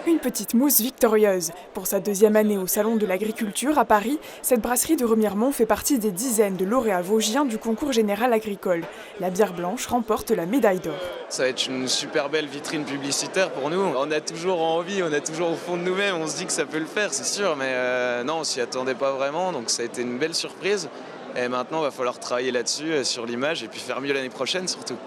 Une petite mousse victorieuse. Pour sa deuxième année au Salon de l'Agriculture à Paris, cette brasserie de Remiremont fait partie des dizaines de lauréats vosgiens du concours général agricole. La bière blanche remporte la médaille d'or. Ça va être une super belle vitrine publicitaire pour nous. On a toujours envie, on a toujours au fond de nous-mêmes, on se dit que ça peut le faire, c'est sûr, mais non, on s'y attendait pas vraiment, donc ça a été une belle surprise. Et maintenant, il va falloir travailler là-dessus, sur l'image, et puis faire mieux l'année prochaine surtout.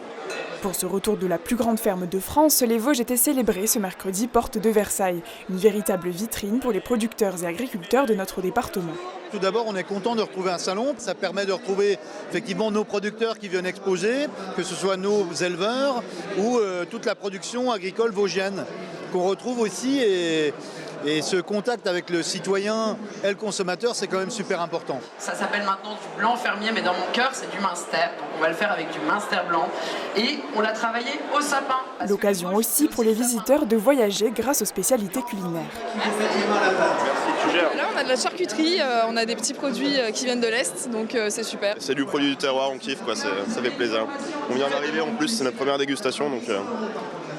Pour ce retour de la plus grande ferme de France, les Vosges étaient célébrés ce mercredi porte de Versailles. Une véritable vitrine pour les producteurs et agriculteurs de notre département. Tout d'abord, on est content de retrouver un salon. Ça permet de retrouver effectivement nos producteurs qui viennent exposer, que ce soit nos éleveurs ou toute la production agricole vosgienne qu'on retrouve aussi. Et ce contact avec le citoyen et le consommateur, c'est quand même super important. Ça s'appelle maintenant du blanc fermier, mais dans mon cœur, c'est du Munster. Donc on va le faire avec du Munster blanc. Et on l'a travaillé au sapin. L'occasion aussi pour les visiteurs de voyager grâce aux spécialités culinaires. Là, on a de la charcuterie, on a des petits produits qui viennent de l'Est, donc c'est super. C'est du produit du terroir, on kiffe, quoi, ça fait plaisir. On vient d'arriver en plus, c'est notre première dégustation, donc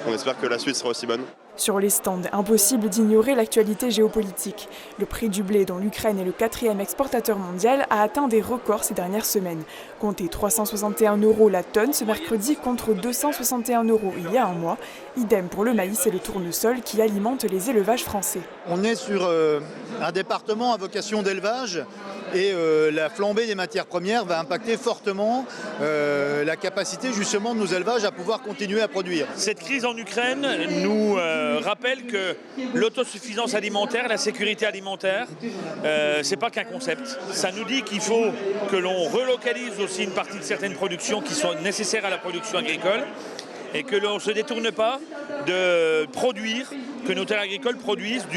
on espère que la suite sera aussi bonne. Sur les stands, impossible d'ignorer l'actualité géopolitique. Le prix du blé, dont l'Ukraine est le 4e exportateur mondial, a atteint des records ces dernières semaines. Comptez 361 € la tonne ce mercredi contre 261 € il y a un mois. Idem pour le maïs et le tournesol qui alimentent les élevages français. On est sur un département à vocation d'élevage et la flambée des matières premières va impacter fortement la capacité justement de nos élevages à pouvoir continuer à produire. Cette crise en Ukraine nous rappelle que l'autosuffisance alimentaire, la sécurité alimentaire, c'est pas qu'un concept. Ça nous dit qu'il faut que l'on relocalise aussi une partie de certaines productions qui sont nécessaires à la production agricole et que l'on ne se détourne pas de produire, que nos terres agricoles produisent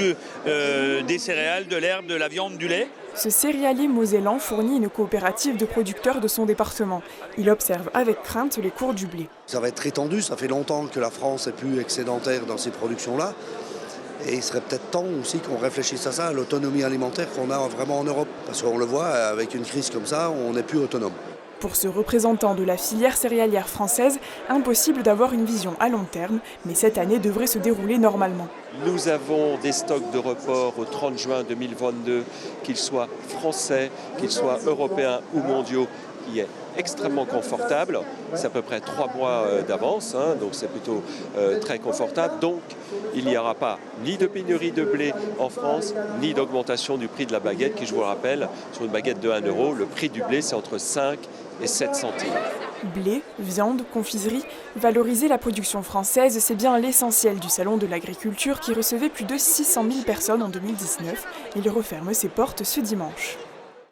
des céréales, de l'herbe, de la viande, du lait. Ce céréalier mosellan fournit une coopérative de producteurs de son département. Il observe avec crainte les cours du blé. Ça va être très tendu, ça fait longtemps que la France est plus excédentaire dans ces productions-là. Et il serait peut-être temps aussi qu'on réfléchisse à ça, à l'autonomie alimentaire qu'on a vraiment en Europe. Parce qu'on le voit, avec une crise comme ça, on n'est plus autonome. Pour ce représentant de la filière céréalière française, impossible d'avoir une vision à long terme, mais cette année devrait se dérouler normalement. Nous avons des stocks de report au 30 juin 2022, qu'ils soient français, qu'ils soient européens ou mondiaux, qui est extrêmement confortable. C'est à peu près 3 mois d'avance, donc c'est plutôt très confortable. Donc il n'y aura pas ni de pénurie de blé en France, ni d'augmentation du prix de la baguette, qui, je vous le rappelle, sur une baguette de 1 €, le prix du blé c'est entre 5 et 7 centimes. Blé, viande, confiserie, valoriser la production française, c'est bien l'essentiel du Salon de l'Agriculture qui recevait plus de 600 000 personnes en 2019. Il referme ses portes ce dimanche.